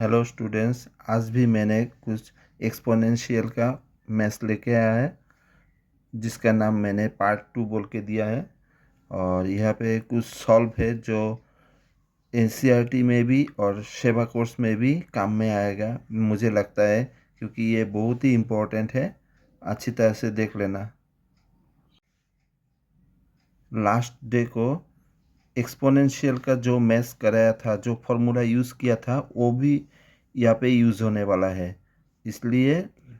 Hello students, आज भी मैंने कुछ एक्सपोनेंशियल का मैथ्स लेके आया है जिसका नाम मैंने पार्ट 2 बोल के दिया है। और यहाँ पे कुछ सॉल्व है जो एनसीईआरटी में भी और सेवा कोर्स में भी काम में आएगा मुझे लगता है, क्योंकि ये बहुत ही इम्पोर्टेंट है। अच्छी तरह से देख लेना। लास्ट डे को एक्सपोनेंशियल का जो मैथ्स कराया था, जो फॉर्मूला यूज़ किया था, वो भी यहाँ पे यूज़ होने वाला है। इसलिए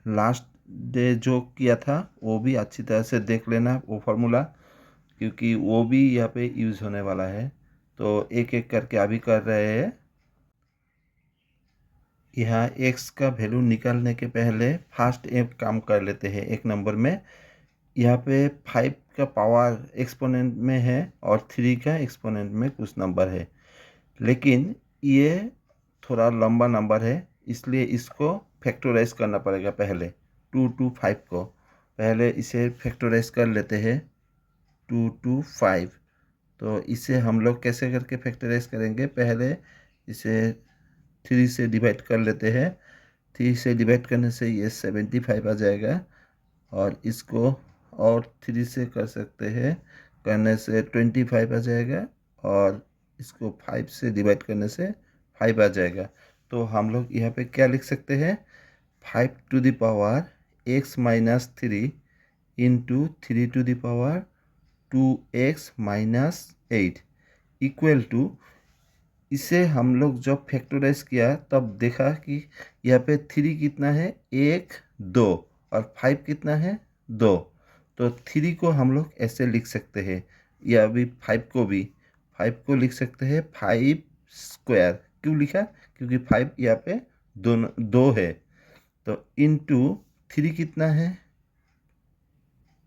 लास्ट डे जो किया था वो भी अच्छी तरह से देख लेना वो फार्मूला, क्योंकि वो भी यहाँ पे यूज़ होने वाला है। तो एक एक करके अभी कर रहे हैं। यहाँ एक्स का वैल्यू निकालने के पहले फर्स्ट एक काम कर लेते हैं। एक नंबर में यहाँ पे 5 का पावर एक्सपोनेंट में है और 3 का एक्सपोनेंट में कुछ नंबर है, लेकिन ये थोड़ा लंबा नंबर है, इसलिए इसको फैक्टराइज करना पड़ेगा। पहले 2 to 5 को पहले इसे फैक्टराइज कर लेते हैं। 2 to 5, तो इसे हम लोग कैसे करके फैक्टराइज करेंगे? पहले इसे 3 से डिवाइड कर लेते हैं। 3 से डिवाइड करने से ये 75 आ जाएगा, और इसको और 3 से कर सकते हैं, करने से 25 आ जाएगा, और इसको 5 से डिवाइड करने से 5 आ जाएगा। तो हम लोग यहाँ पे क्या लिख सकते हैं? 5 to the power x - 3 into 3 to the power 2x - 8 equal to, इसे हम लोग जब फैक्टराइज किया तब देखा कि यहाँ पे 3 कितना है? 1 2, और 5 कितना है? 2। तो 3 को हम लोग ऐसे लिख सकते हैं, या अभी 5 को भी 5 को लिख सकते हैं 5 स्क्वायर। क्यों लिखा? क्योंकि 5 यहाँ पे दोनों 2 है। तो इनटू 3 कितना है?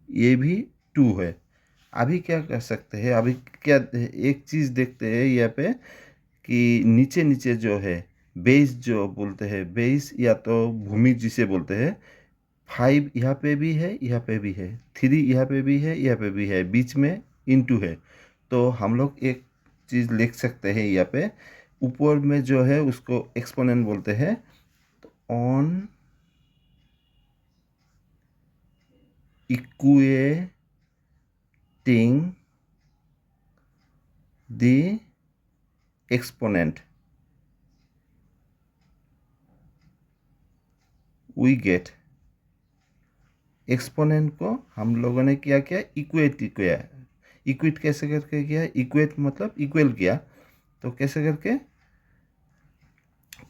ये भी 2 है। अभी क्या कर सकते हैं? अभी क्या, एक चीज़ देखते हैं यहाँ पे कि नीचे नीचे जो है बेस, जो बोलते हैं बेस या तो भूमि जिसे बोलते हैं, 5 यहाँ पे भी है, यहाँ पे भी है, 3 यहाँ पे भी है, यहाँ पे भी है, बीच में इनटू है। तो हम लोग एक चीज़ लिख सकते हैं यहाँ पे, ऊपर में जो है उसको एक्सपोनेंट बोलते हैं। तो on equating the exponent we get, exponent को हम लोगों ने क्या किया? इक्वेट किया। इक्वेट कैसे करके किया? इक्वेट मतलब इक्वल किया। तो कैसे करके?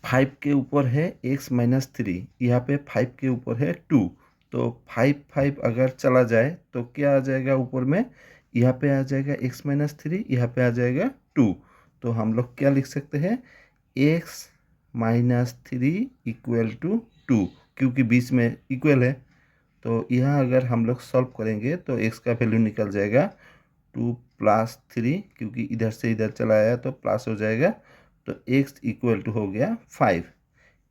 5 के ऊपर है x - 3, यहाँ पे 5 के ऊपर है 2। तो 5 अगर चला जाए तो क्या आ जाएगा ऊपर में? यहाँ पे आ जाएगा x - 3, यहाँ पे आ जाएगा 2। तो हम लोग क्या लिख सकते हैं? x - 3 इक्वल टू 2, क्योंकि बीच में इक्वल है। तो यहाँ अगर हम लोग सॉल्व करेंगे तो x का वैल्यू निकल जाएगा 2 + 3, क्योंकि इधर से इधर चला आया तो प्लस हो जाएगा। तो x इक्वल टू हो गया 5।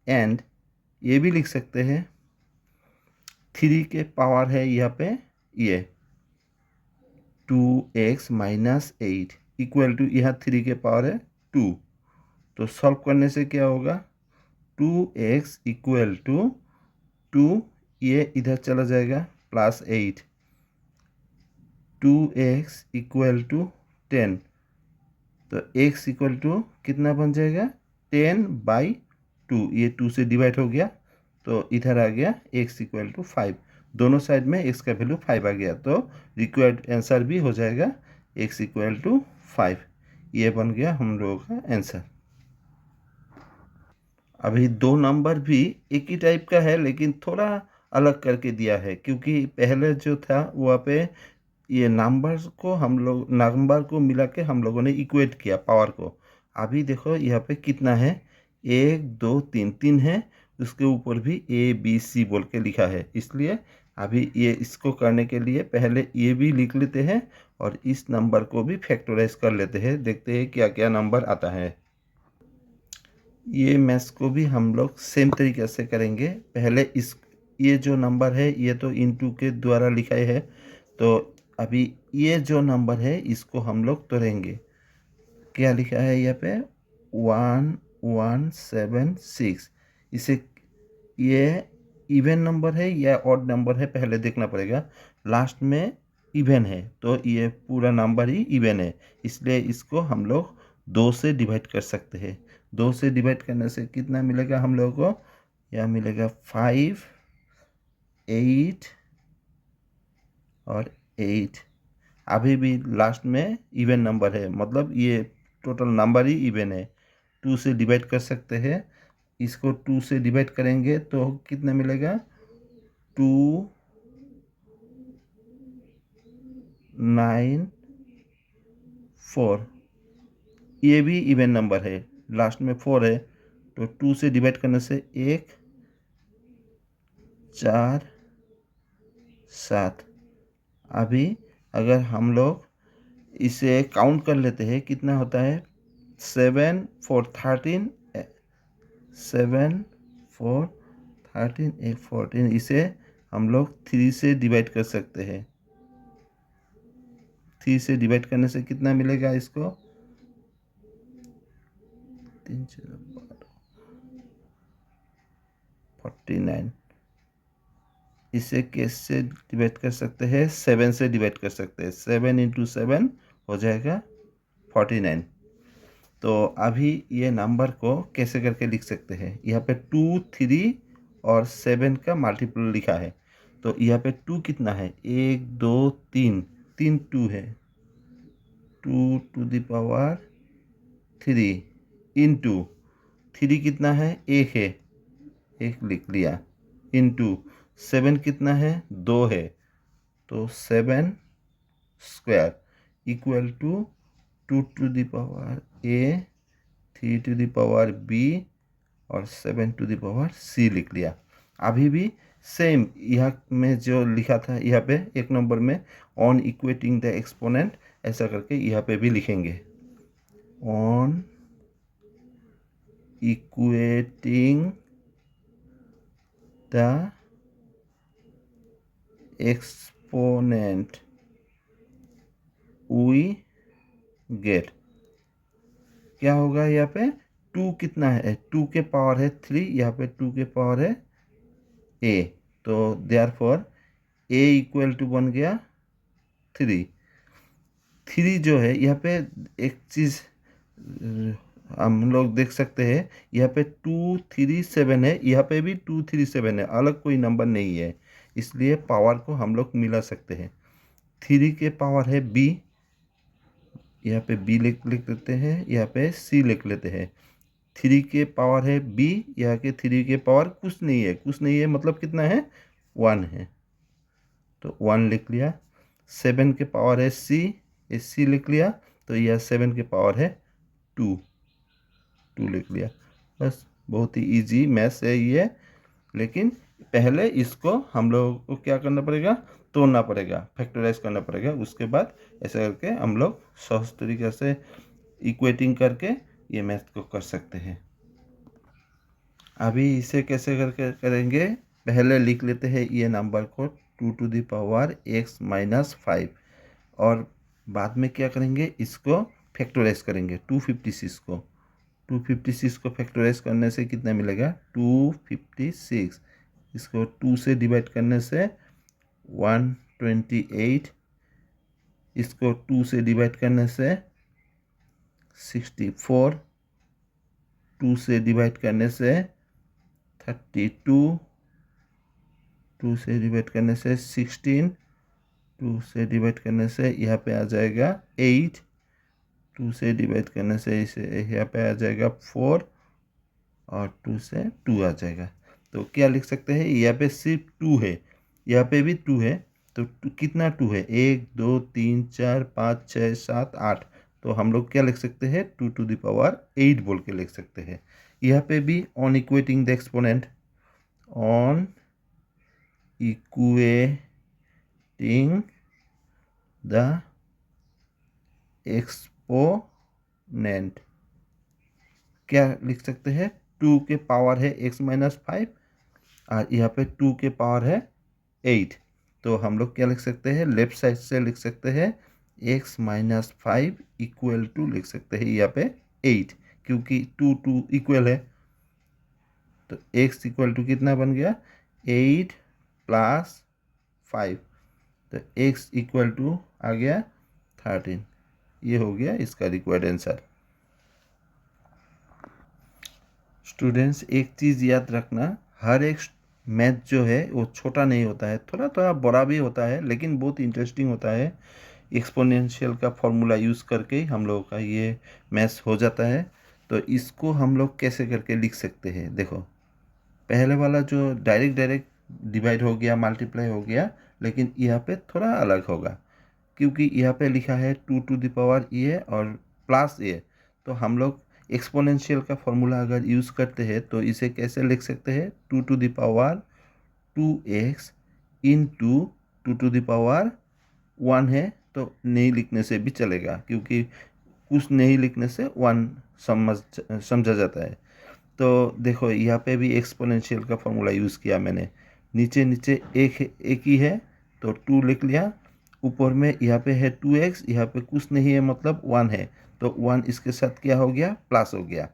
एंड ये भी लिख सकते हैं 3 के पावर है यहाँ पे ये 2x - 8 इक्वल टू, यहाँ 3 के पावर है 2। तो सॉल्व करने से क्या होगा? 2x इक्वल टू 2, ये इधर चला जाएगा, +8, 2x इक्वल टू 10। तो x इक्वल टू कितना बन जाएगा? 10/2। ये 2 से डिवाइड हो गया, तो इधर आ गया x इक्वल टू 5। दोनों साइड में x का वैल्यू 5 आ गया, तो रिक्वायर्ड आंसर भी हो जाएगा x इक्वल टू 5। ये बन गया हम लोगों का आंसर। अभी दो नंबर भी एक ही टाइप का है, लेकिन थोड़ा अलग करके दिया है, क्योंकि पहले जो था वहाँ पे ये नंबर को मिला के हम लोगों ने इक्वेट किया पावर को। अभी देखो यहाँ पे कितना है? 1 2 3 3 है, उसके ऊपर भी ABC बोल के लिखा है। इसलिए अभी ये इसको करने के लिए पहले ये भी लिख लेते हैं, और इस नंबर को भी फैक्टराइज कर लेते हैं। देखते हैं क्या क्या नंबर आता है। ये मैथ्स को भी हम लोग सेम तरीके से करेंगे। पहले ये जो नंबर है ये तो इनटू के द्वारा लिखा है, तो अभी ये जो नंबर है इसको हम लोग तोड़ेंगे। क्या लिखा है यहाँ पे? 1 176। इसे ये इवन नंबर है या ऑड नंबर है पहले देखना पड़ेगा। लास्ट में इवन है तो ये पूरा नंबर ही इवन है, इसलिए इसको हम लोग 2 से डिवाइड कर सकते हैं। 2 से डिवाइड करने से कितना मिलेगा हम लोगों को? यह मिलेगा 5, 8 और 8। अभी भी लास्ट में इवन नंबर है, मतलब ये टोटल नंबर ही इवन है। 2 से डिवाइड कर सकते हैं। इसको 2 से डिवाइड करेंगे तो कितना मिलेगा? 2, 9, 4। ये भी इवन नंबर है, लास्ट में 4 है, तो 2 से डिवाइड करने से 1, 4, 7। अभी अगर हम लोग इसे काउंट कर लेते हैं कितना होता है? 7, 4, 13, 7, 4, 13, 8, 14। इसे हम लोग 3 से डिवाइड कर सकते हैं। 3 से डिवाइड करने से कितना मिलेगा इसको? 3, 49। इसे कैसे डिवाइड कर सकते हैं? 7 से डिवाइड कर सकते हैं। 7 × 7 हो जाएगा 49। तो अभी ये नंबर को कैसे करके लिख सकते हैं? यहाँ पे 2, 3 और 7 का मल्टीपल लिखा है, तो यहाँ पे 2 कितना है? 1, 2, 3, 3 2 है। 2 टू द पावर 3 इंटू 3 कितना है? 1 है, 1 लिख लिया, इंटू 7 कितना है? 2 है, तो 7 square equal to 2 to the power a, 3 to the power b और 7 टू द पावर c लिख लिया। अभी भी सेम यहाँ में जो लिखा था, यहाँ पे एक नंबर में ऑन इक्वेटिंग द एक्सपोनेंट, ऐसा करके यहाँ पे भी लिखेंगे। On equating the exponent we get. क्या होगा यहाँ पे? 2 कितना है? 2 के पावर है 3, यहाँ पे 2 के पावर है a, तो देयरफॉर a इक्वल टू बन गया 3। 3 जो है यहाँ पे एक चीज़ हम लोग देख सकते हैं, यहाँ पे 2, 3, 7 है, यहाँ पे भी 2, 3, 7 है, अलग कोई नंबर नहीं है, इसलिए पावर को हम लोग मिला सकते हैं। 3 के पावर है b, यहाँ पे b लिख लेते हैं, यहाँ पे c लिख लेते हैं। 3 के पावर है b, यहाँ के 3 के पावर कुछ नहीं है, कुछ नहीं है मतलब कितना है? 1 है, तो 1 लिख लिया। 7 के पावर है c, ये c लिख लिया, तो यह 7 के पावर है 2, 2 लिख लिया। बस बहुत ही इजी मैथ्स है ये, लेकिन पहले इसको हम लोगों को क्या करना पड़ेगा? तोड़ना पड़ेगा, फैक्टराइज करना पड़ेगा। उसके बाद ऐसा करके हम लोग सहज तरीके से इक्वेटिंग करके ये मैथ को कर सकते हैं। अभी इसे कैसे करके करेंगे? पहले लिख लेते हैं ये नंबर को 2 to the power x minus 5, और बाद में क्या करेंगे? इसको फैक्टराइज करेंगे। 256 को फैक्टराइज करने से कितना मिलेगा? 256। इसको 2 से डिवाइड करने से 128, इसको 2 से डिवाइड करने से 64, 2 से डिवाइड करने से 32, 2 से डिवाइड करने से 16, 2 से डिवाइड करने से यहाँ पे आ जाएगा 8, 2 से डिवाइड करने से इसे यहाँ पे आ जाएगा 4, और 2 से 2 आ जाएगा। तो क्या लिख सकते हैं? यहाँ पे सिर्फ 2 है, यहाँ पे भी 2 है, तो कितना 2 है? 1, 2, 3, 4, 5, 6, 7, 8। तो हम लोग क्या लिख सकते हैं? 2 टू द पावर 8 बोल के लिख सकते हैं। यहाँ पे भी on equating the exponent, on equating the exponent क्या लिख सकते हैं? 2 के पावर है x माइनस 5, और यहाँ पे 2 के पावर है 8, तो हम लोग क्या लिख सकते हैं? लेफ्ट साइड से लिख सकते हैं x माइनस 5 इक्वल टू लिख सकते हैं यहाँ पे 8। क्योंकि टू टू इक्वल है। तो x इक्वल टू कितना बन गया 8 प्लस 5। तो x इक्वल टू आ गया 13। ये हो गया इसका रिक्वायर्ड आंसर। स्टूडेंट्स एक चीज़ याद रखना, हर एक मैथ जो है वो छोटा नहीं होता है, थोड़ा थोड़ा बड़ा भी होता है, लेकिन बहुत इंटरेस्टिंग होता है। एक्सपोनेंशियल का फॉर्मूला यूज़ करके हम लोगों का ये मैथ्स हो जाता है। तो इसको हम लोग कैसे करके लिख सकते हैं, देखो पहले वाला जो डायरेक्ट डायरेक्ट डिवाइड हो गया, मल्टीप्लाई हो गया, लेकिन यहाँ पे थोड़ा अलग होगा, क्योंकि यहाँ पे लिखा है 2 टू द पावर ए और प्लस ए। तो हम लोग एक्सपोनेंशियल का फॉर्मूला अगर यूज़ करते हैं तो इसे कैसे लिख सकते हैं, 2 to the power 2x into 2 to the power 1 है तो नहीं लिखने से भी चलेगा, क्योंकि कुछ नहीं लिखने से 1 समझा जाता है। तो देखो यहाँ पे भी एक्सपोनेंशियल का फॉर्मूला यूज़ किया मैंने, नीचे नीचे एक ही है तो 2 लिख लिया, ऊपर में यहाँ पे है 2x, यहाँ पे कुछ नहीं है मतलब 1 है, तो 1 इसके साथ क्या हो गया प्लस हो गया।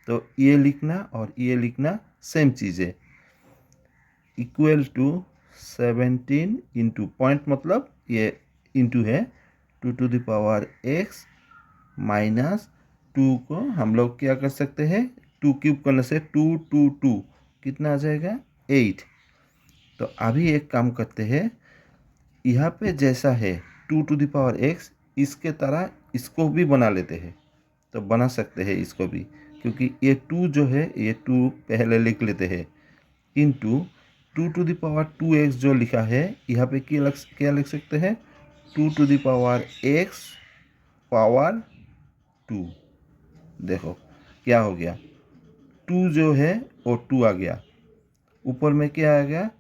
तो ये लिखना और ये लिखना सेम चीज़ है, इक्वल टू 17 इंटू पॉइंट मतलब ये इंटू है 2 to the power x minus 2 को हम लोग क्या कर सकते हैं, 2 क्यूब करने से 2 2 2 कितना आ जाएगा 8। तो अभी एक काम करते हैं, यहाँ पे जैसा है 2 टू द पावर x, इसके तरह इसको भी बना लेते हैं। तो बना सकते हैं इसको भी, क्योंकि ये 2 जो है ये 2 पहले लिख लेते हैं, into 2 to the power 2x जो लिखा है यहाँ पे क्या लिख सकते हैं, 2 to the power x power 2। देखो क्या हो गया, 2 जो है वो 2 आ गया, ऊपर में क्या आ गया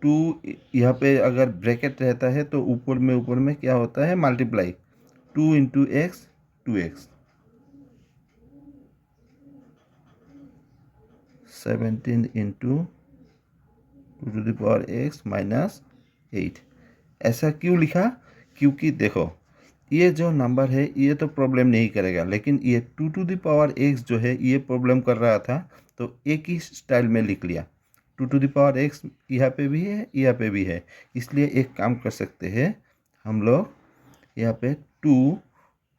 2, यहाँ पे अगर ब्रैकेट रहता है तो ऊपर में क्या होता है multiply, 2 into x 2x, 17 into 2 to the power x minus 8। ऐसा क्यों लिखा, क्योंकि देखो ये जो नंबर है ये तो प्रॉब्लम नहीं करेगा, लेकिन ये 2 टू द पावर x जो है ये प्रॉब्लम कर रहा था, तो एक ही स्टाइल में लिख लिया। 2 टू द पावर x यहाँ पे भी है यहाँ पे भी है, इसलिए एक काम कर सकते हैं हम लोग, यहाँ पे 2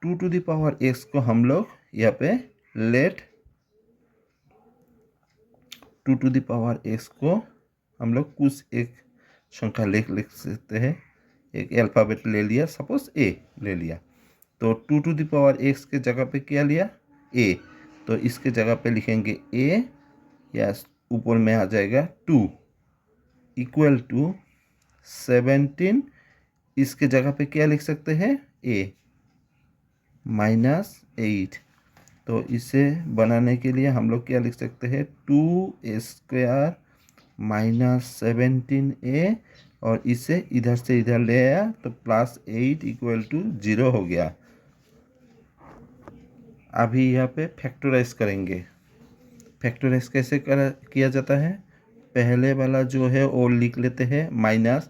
टू द पावर x को हम लोग यहाँ पे let 2 to the power x को हम लोग कुछ एक संख्या लिख सकते हैं, एक अल्फ़ाबेट ले लिया, सपोज a ले लिया, तो 2 टू द पावर x के जगह पे क्या लिया a, तो इसके जगह पे लिखेंगे a, या ऊपर में आ जाएगा 2 इक्वल टू 17, इसके जगह पे क्या लिख सकते हैं a माइनस 8। तो इसे बनाने के लिए हम लोग क्या लिख सकते हैं, 2a² माइनस 17a, और इसे इधर से इधर ले आया तो प्लस 8 इक्वल टू 0 हो गया। अभी यहाँ पे फैक्टराइज करेंगे। फैक्टराइज कैसे किया जाता है, पहले वाला जो है वो लिख लेते हैं माइनस,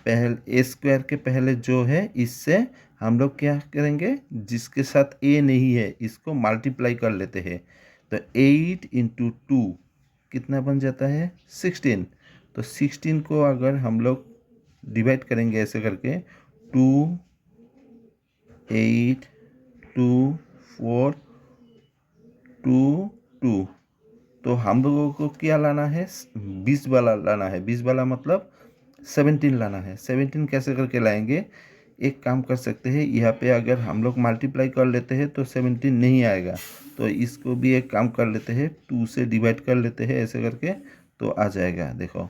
पहले a² के पहले जो है इससे हम लोग क्या करेंगे, जिसके साथ a नहीं है इसको मल्टीप्लाई कर लेते हैं। तो 8 इंटू 2 कितना बन जाता है 16। तो 16 को अगर हम लोग डिवाइड करेंगे ऐसे करके 2 8 2 4 2 2, तो हम लोगों को क्या लाना है 20 वाला लाना है, 20 वाला मतलब 17 लाना है। 17 कैसे करके लाएंगे, एक काम कर सकते हैं, यहाँ पे अगर हम लोग मल्टीप्लाई कर लेते हैं तो 17 नहीं आएगा, तो इसको भी एक काम कर लेते हैं 2 से डिवाइड कर लेते हैं ऐसे करके, तो आ जाएगा। देखो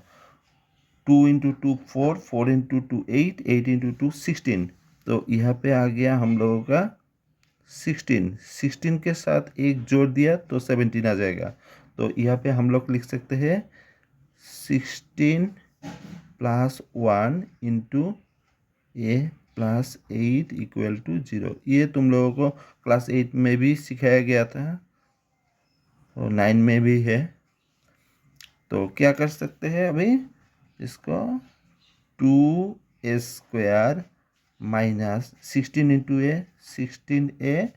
2 इंटू 2 4, 4 इंटू 2 8, 8 इंटू 2 16, तो यहाँ पे आ गया हम लोगों का 16, 16 के साथ एक जोड़ दिया तो 17 आ जाएगा। तो यहाँ पे हम लोग लिख सकते हैं 16 plus 1 into a plus 8 equal to 0। ये तुम लोगों को क्लास 8 में भी सिखाया गया था और 9 में भी है। तो क्या कर सकते हैं अभी इसको, 2a² minus 16 into a 16a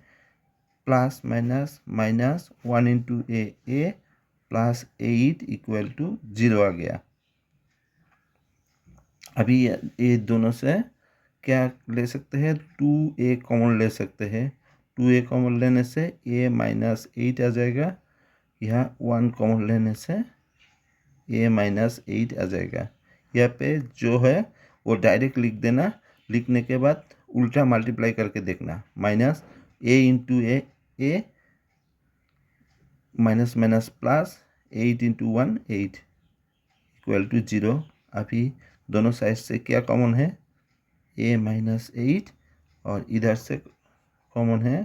plus minus minus 1 into a plus 8 equal to 0 आ गया। अभी ये दोनों से क्या ले सकते हैं, 2a कॉमन ले सकते हैं। 2a कॉमन लेने से a माइनस 8 आ जाएगा। यहाँ 1 कॉमन लेने से a माइनस 8 आ जाएगा। यहाँ पे जो है वो डायरेक्ट लिख देना, लिखने के बाद उल्टा मल्टीप्लाई करके देखना, minus a into a minus minus plus 8 into 1 8 equal to 0। अभी दोनों साइड से क्या कॉमन है, a माइनस 8 और इधर से कॉमन है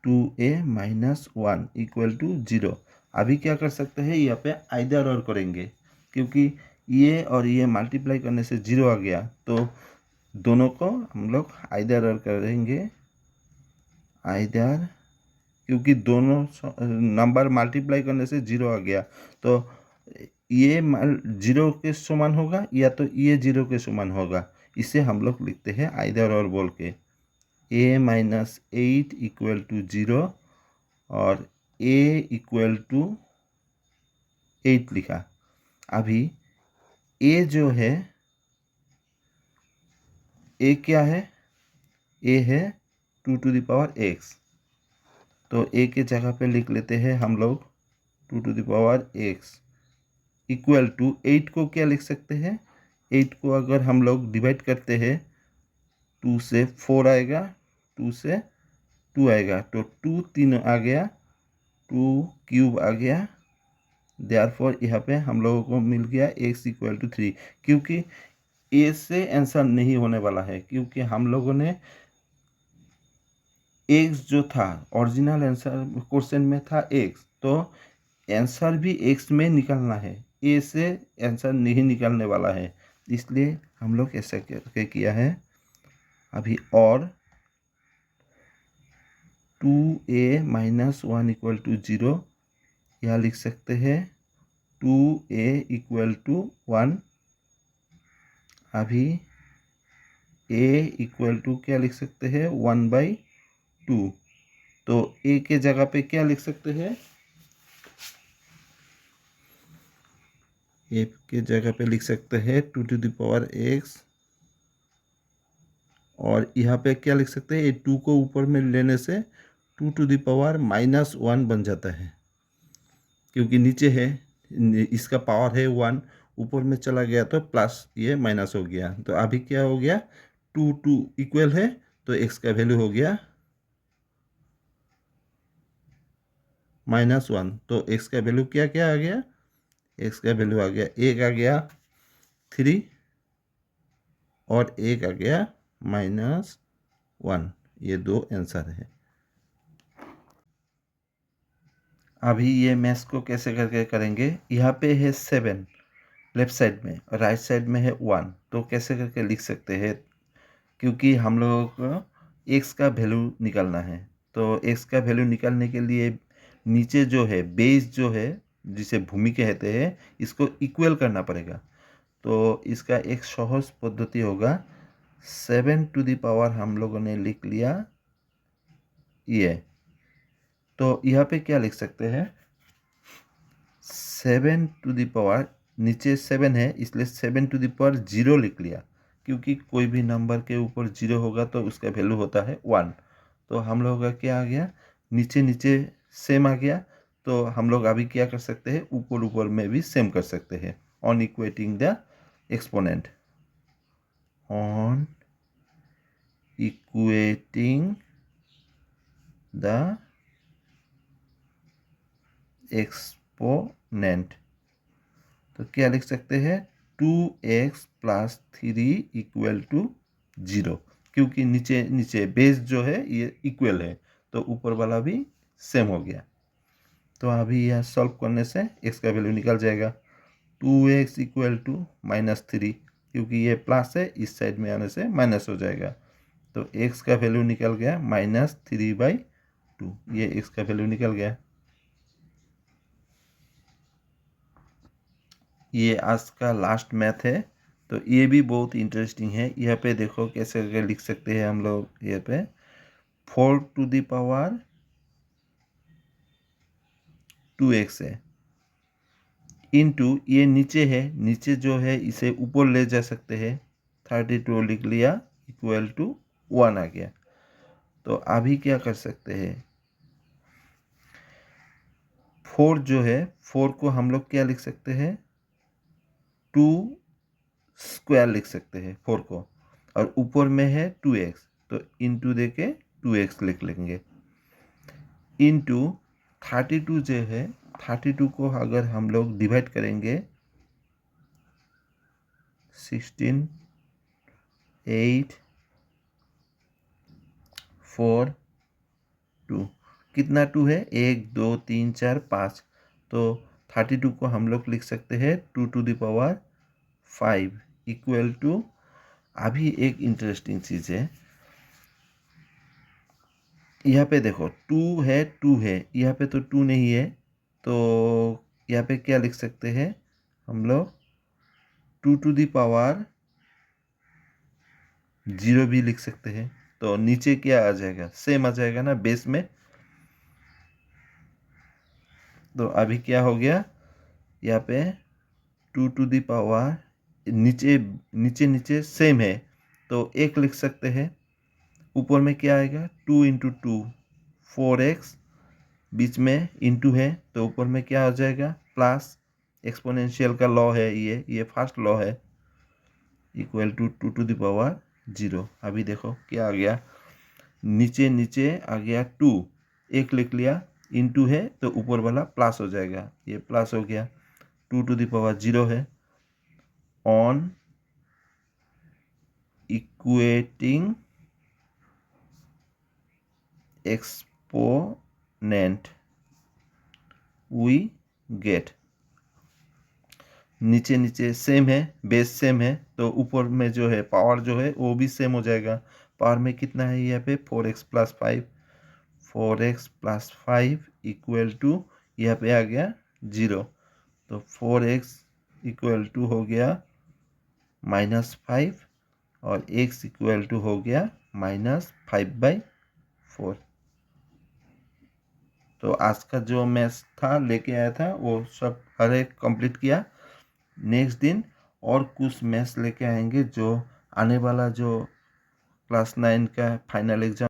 2a माइनस 1 इक्वल टू 0। अभी क्या कर सकते हैं, यहाँ पे आइदर और करेंगे, क्योंकि ये और ये मल्टीप्लाई करने से 0 आ गया, तो दोनों को हम लोग आइदर और करेंगे। आइदर, क्योंकि दोनों नंबर मल्टीप्लाई करने से 0 आ गया, तो ये 0 के समान होगा या तो ये 0 के समान होगा। इसे हम लोग लिखते हैं आइदर और बोल के। a माइनस 8 इक्वल टू 0 और a इक्वल टू 8 लिखा। अभी a जो है, a क्या है, a है 2 टू द पावर x, तो a के जगह पे लिख लेते हैं हम लोग 2 to the power x equal to 8 को क्या लिख सकते हैं, 8 को अगर हम लोग डिवाइड करते हैं 2 से 4 आएगा, 2 से 2 आएगा, तो 2 3 आ गया, 2 क्यूब आ गया। देयरफॉर यहाँ पे हम लोगों को मिल गया x इक्वल टू 3, क्योंकि a से आंसर नहीं होने वाला है, क्योंकि हम लोगों ने x जो था ओरिजिनल आंसर क्वेश्चन में था x, तो आंसर भी x में निकालना है, a से आंसर नहीं निकालने वाला है, इसलिए हम लोग ऐसा करके किया है। अभी और 2a माइनस 1 इक्वल टू 0 यहाँ लिख सकते हैं 2a इक्वल टू 1। अभी a इक्वल टू क्या लिख सकते हैं, 1/2, तो a के जगह पे क्या लिख सकते हैं, a के जगह पे लिख सकते हैं 2 टू द पावर x, और यहाँ पे क्या लिख सकते हैं, 2 को ऊपर में लेने से 2 टू द पावर माइनस 1 बन जाता है, क्योंकि नीचे है इसका पावर है 1, ऊपर में चला गया तो प्लस ये माइनस हो गया, तो अभी क्या हो गया, 2 इक्वल है, तो x का वैल्यू हो गया -1, तो x का वैल्यू क्या क्या आ गया, x का वैल्यू आ गया, एक आ गया 3 और एक आ गया -1, ये दो आंसर है। अभी ये मैथ्स को कैसे करके करेंगे, यहाँ पे है 7 लेफ्ट साइड में और राइट साइड में है 1, तो कैसे करके लिख सकते हैं, क्योंकि हम लोगों को x का वैल्यू निकालना है, तो x का वैल्यू निकालने के लिए नीचे जो है बेस जो है जिसे भूमि कहते हैं, इसको इक्वल करना पड़ेगा। तो इसका एक सहज पद्धति होगा, 7 टू द पावर हम लोगों ने लिख लिया ये, तो यहाँ पे क्या लिख सकते हैं, 7 टू द पावर, नीचे 7 है इसलिए 7 टू द पावर 0 लिख लिया, क्योंकि कोई भी नंबर के ऊपर 0 होगा तो उसका वैल्यू होता है 1, तो हम लोगों का क्या आ गया, नीचे नीचे सेम आ गया, तो हम लोग अभी क्या कर सकते हैं, ऊपर ऊपर में भी सेम कर सकते हैं, on equating the exponent, on equating the exponent, तो क्या लिख सकते हैं, 2x प्लस 3 इक्वल टू 0, क्योंकि नीचे नीचे बेस जो है ये इक्वल है, तो ऊपर वाला भी सेम हो गया। तो अभी यह सॉल्व करने से x का वैल्यू निकल जाएगा, 2x इक्वल टू -3, क्योंकि ये प्लस है इस साइड में आने से माइनस हो जाएगा, तो x का वैल्यू निकल गया -3/2, ये x का वैल्यू निकल गया। ये आज का लास्ट मैथ है, तो ये भी बहुत इंटरेस्टिंग है। यहाँ पे देखो कैसे करके लिख सकते हैं हम लोग, यहाँ पे 4 टू द पावर 2x है, इंटू ये नीचे है, नीचे जो है इसे ऊपर ले जा सकते हैं, 32 लिख लिया, इक्वल टू 1 आ गया। तो अभी क्या कर सकते हैं, 4 जो है, 4 को हम लोग क्या लिख सकते हैं, 2 स्क्वायर लिख सकते हैं 4 को, और ऊपर में है 2x, तो इंटू दे के 2x लिख लेंगे, इंटू 32 जो है, 32 को अगर हम लोग डिवाइड करेंगे 16, 8, 4, 2, कितना 2 है, 1 2 3 4 5, तो 32 को हम लोग लिख सकते हैं 2 to the power 5 equal to, अभी एक इंटरेस्टिंग चीज़ है, यहाँ पे देखो 2 है, 2 है, यहाँ पे तो 2 नहीं है, तो यहाँ पे क्या लिख सकते हैं हम लोग, 2 टू द पावर 0 भी लिख सकते हैं। तो नीचे क्या आ जाएगा, सेम आ जाएगा ना बेस में। तो अभी क्या हो गया, यहाँ पे 2 टू द पावर नीचे नीचे नीचे सेम है, तो एक लिख सकते हैं, ऊपर में क्या आएगा, 2 इंटू 2 4x, बीच में इंटू है, तो ऊपर में क्या हो जाएगा, प्लस, एक्सपोनेंशियल का लॉ है, ये फर्स्ट लॉ है, equal to 2 to the power 0। अभी देखो क्या आ गया, नीचे नीचे आ गया 2, एक लिख लिया, इंटू है तो ऊपर वाला प्लस हो जाएगा, ये प्लस हो गया, 2 टू द पावर 0 है, on equating exponent we get, नीचे नीचे सेम है, बेस सेम है, तो ऊपर में जो है पावर जो है वो भी सेम हो जाएगा। पावर में कितना है यहाँ पे, 4x plus 5, 4x plus 5 equal to, यहाँ पे आ गया 0, तो 4x इक्वल टू हो गया -5, और x इक्वल टू हो गया -5/4। तो आज का जो मैथ्स था लेके आया था वो सब हर एक कंप्लीट किया। नेक्स्ट दिन और कुछ मैथ्स लेके आएंगे, जो आने वाला जो क्लास 9 का फाइनल एग्जाम